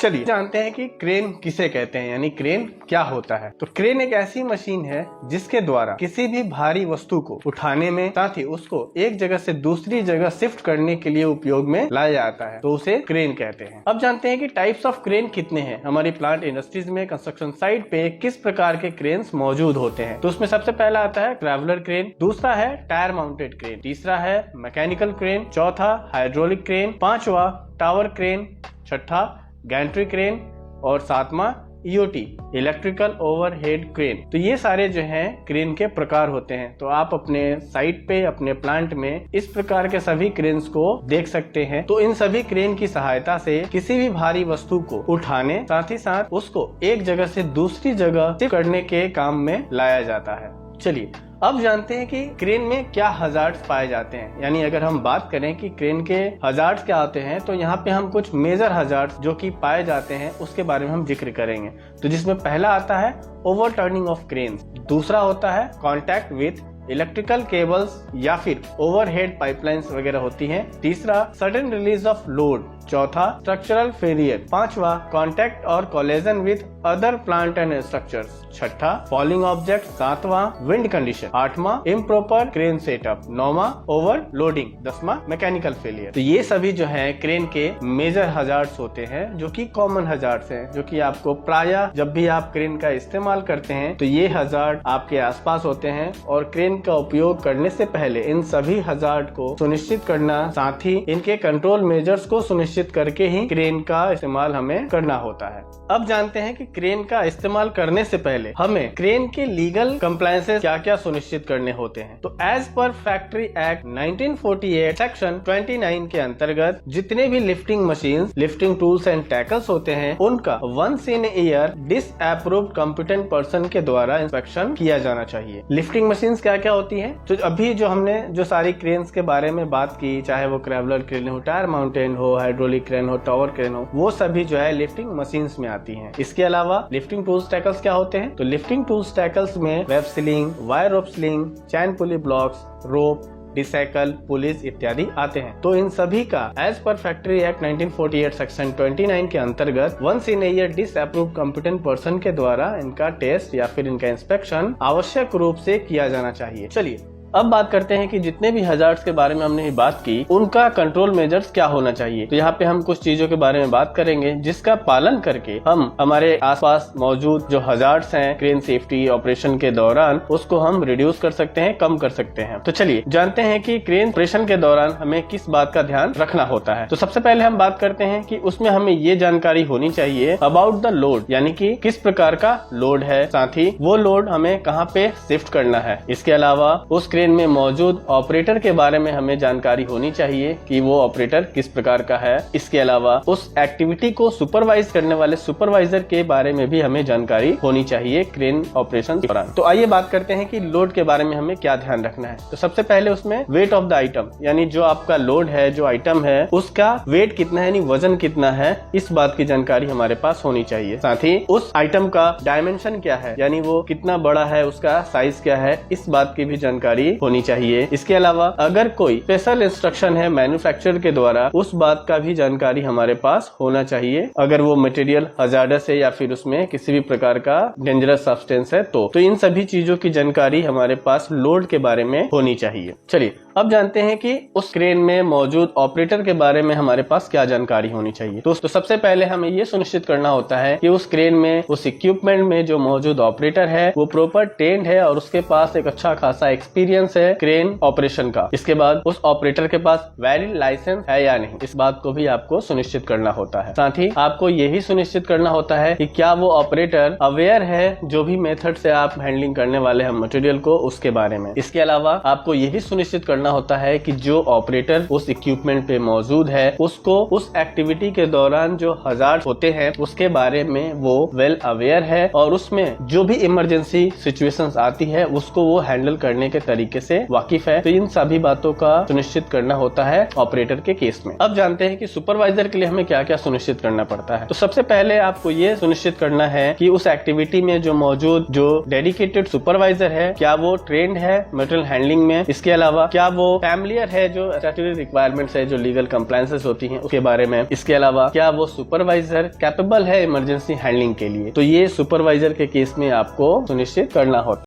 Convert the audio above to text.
चलिए जानते हैं कि क्रेन किसे कहते हैं, यानी क्रेन क्या होता है। तो क्रेन एक ऐसी मशीन है जिसके द्वारा किसी भी भारी वस्तु को उठाने में, साथ ही उसको एक जगह से दूसरी जगह शिफ्ट करने के लिए उपयोग में लाया जाता है, तो उसे क्रेन कहते हैं। अब जानते हैं कि टाइप्स ऑफ क्रेन कितने हैं। हमारी प्लांट इंडस्ट्रीज में कंस्ट्रक्शन साइट पे किस प्रकार के क्रेन्स मौजूद होते हैं। तो उसमें सबसे पहला आता है ट्रैवलर क्रेन, दूसरा है टायर माउंटेड क्रेन, तीसरा है मैकेनिकल क्रेन, चौथा हाइड्रोलिक क्रेन, पांचवा टावर क्रेन, छठा गैंट्री क्रेन और सातवां ईओटी इलेक्ट्रिकल ओवरहेड क्रेन। तो ये सारे जो हैं क्रेन के प्रकार होते हैं। तो आप अपने साइट पे, अपने प्लांट में इस प्रकार के सभी क्रेन्स को देख सकते हैं। तो इन सभी क्रेन की सहायता से किसी भी भारी वस्तु को उठाने, साथ ही साथ उसको एक जगह से दूसरी जगह शिफ्ट करने के काम में लाया जाता है। चलिए अब जानते हैं कि क्रेन में क्या हजार्ड्स पाए जाते हैं। यानी अगर हम बात करें कि क्रेन के हजार्ड्स क्या होते हैं, तो यहाँ पे हम कुछ मेजर हजार्ड्स जो कि पाए जाते हैं उसके बारे में हम जिक्र करेंगे। तो जिसमें पहला आता है ओवरटर्निंग ऑफ क्रेन्स, दूसरा होता है कांटेक्ट विथ इलेक्ट्रिकल केबल्स या फिर ओवरहेड पाइपलाइंस वगैरह होती हैं, तीसरा सडन रिलीज ऑफ लोड, चौथा स्ट्रक्चरल फेलियर, पांचवा कांटेक्ट और collision with other plant and structures, छठा फॉलिंग ऑब्जेक्ट, सातवां विंड कंडीशन, आठवां इम्प्रॉपर क्रेन सेटअप, नौवां ओवरलोडिंग, दसवां मैकेनिकल फेलियर। तो ये सभी जो है क्रेन के मेजर हजार्ड्स होते हैं, जो कि कॉमन हजार्ड्स हैं, जो कि आपको प्रायः जब भी आप क्रेन का इस्तेमाल करते हैं तो ये हजार्ड आपके आसपास होते हैं। और क्रेन का उपयोग करने से पहले इन सभी हजार्ड को सुनिश्चित करना, साथ ही इनके कंट्रोल मेजर्स को सुनिश्चित करके ही क्रेन का इस्तेमाल हमें करना होता है। अब जानते हैं कि क्रेन का इस्तेमाल करने से पहले हमें क्रेन के लीगल कंप्लायंसेस क्या क्या सुनिश्चित करने होते हैं। तो as per factory act 1948 section 29 के अंतर्गत जितने भी lifting machine, lifting tools and tackles होते हैं, उनका once in year disapproved competent person के द्वारा इंस्पेक्शन किया जाना चाहिए। लिफ्टिंग मशीन क्या क्या होती है, तो अभी जो हमने जो सारी क्रेन्स के बारे में बात की, चाहे वो ट्रैवलर क्रेन हो, टायर माउंटेन हो, हाइड्रोलिक क्रेन हो, टावर क्रेन हो, वो सभी जो है लिफ्टिंग मशीन्स में आती हैं। इसके अलावा लिफ्टिंग टूल्स टैकल्स क्या होते हैं, तो लिफ्टिंग टूल्स टैकल्स में web sling, wire rope sling, chain pulley blocks, rope, डिसाइकल, पुलिस इत्यादि आते हैं। तो इन सभी का as per factory act 1948 section 29 के अंतर्गत once in year disapproved competent person के द्वारा इनका टेस्ट या फिर इनका इंस्पेक्शन आवश्यक रूप से किया जाना चाहिए। चलिए अब बात करते हैं कि जितने भी हजार्ड्स के बारे में हमने बात की, उनका कंट्रोल मेजर्स क्या होना चाहिए। तो यहाँ पे हम कुछ चीजों के बारे में बात करेंगे जिसका पालन करके हम हमारे आसपास मौजूद जो हजार्ड्स हैं क्रेन सेफ्टी ऑपरेशन के दौरान, उसको हम रिड्यूस कर सकते हैं, कम कर सकते हैं। तो चलिए जानते हैं कि क्रेन ऑपरेशन के दौरान हमें किस बात का ध्यान रखना होता है। तो सबसे पहले हम बात करते हैं कि उसमें हमें ये जानकारी होनी चाहिए अबाउट द लोड, यानी कि किस प्रकार का लोड है, साथ ही वो लोड हमें कहाँ पे शिफ्ट करना है। इसके अलावा उस क्रेन में मौजूद ऑपरेटर के बारे में हमें जानकारी होनी चाहिए कि वो ऑपरेटर किस प्रकार का है। इसके अलावा उस एक्टिविटी को सुपरवाइज करने वाले सुपरवाइजर के बारे में भी हमें जानकारी होनी चाहिए क्रेन ऑपरेशन के दौरान। तो आइए बात करते हैं कि लोड के बारे में हमें क्या ध्यान रखना है। तो सबसे पहले उसमें वेट ऑफ द आइटम, यानी जो आपका लोड है, जो आइटम है, उसका वेट कितना है, यानी वजन कितना है, इस बात की जानकारी हमारे पास होनी चाहिए। साथ ही उस आइटम का डायमेंशन क्या है, यानी वो कितना बड़ा है, उसका साइज क्या है, इस बात की भी जानकारी होनी चाहिए। इसके अलावा अगर कोई स्पेशल इंस्ट्रक्शन है मैन्युफैक्चरर के द्वारा, उस बात का भी जानकारी हमारे पास होना चाहिए। अगर वो मटेरियल हजार्डस है या फिर उसमें किसी भी प्रकार का डेंजरस सब्सटेंस है तो इन सभी चीजों की जानकारी हमारे पास लोड के बारे में होनी चाहिए। चलिए अब जानते हैं कि उस क्रेन में मौजूद ऑपरेटर के बारे में हमारे पास क्या जानकारी होनी चाहिए। तो सबसे पहले हमें ये सुनिश्चित करना होता है कि उस क्रेन में, उस इक्विपमेंट में जो मौजूद ऑपरेटर है वो प्रॉपर ट्रेन्ड है और उसके पास एक अच्छा खासा एक्सपीरियंस है क्रेन ऑपरेशन का। इसके बाद उस ऑपरेटर के पास वैलिड लाइसेंस है या नहीं, इस बात को भी आपको सुनिश्चित करना होता है। साथ ही आपको यही सुनिश्चित करना होता है कि क्या वो ऑपरेटर अवेयर है जो भी मेथड से आप हैंडलिंग करने वाले हैं मटेरियल को, उसके बारे में। इसके अलावा आपको यही सुनिश्चित करना होता है कि जो ऑपरेटर उस इक्विपमेंट पे मौजूद है उसको उस एक्टिविटी के दौरान जो हजार्ड होते हैं उसके बारे में वो वेल अवेयर है और उसमें जो भी इमरजेंसी सिचुएशंस आती है उसको वो हैंडल करने के तरीके तरीके से वाकिफ है। तो इन सभी बातों का सुनिश्चित करना होता है ऑपरेटर के केस में। अब जानते हैं कि सुपरवाइजर के लिए हमें क्या क्या सुनिश्चित करना पड़ता है। तो सबसे पहले आपको ये सुनिश्चित करना है कि उस एक्टिविटी में जो मौजूद जो डेडिकेटेड सुपरवाइजर है, क्या वो ट्रेंड है मटेरियल हैंडलिंग में। इसके अलावा क्या वो फैमिलियर है जो स्टैट्यूटरी रिक्वायरमेंट्स है, जो लीगल कंप्लायंसेस होती हैं उसके बारे में। इसके अलावा क्या वो सुपरवाइजर कैपेबल है इमरजेंसी हैंडलिंग के लिए। तो ये सुपरवाइजर के केस में आपको सुनिश्चित करना होता है।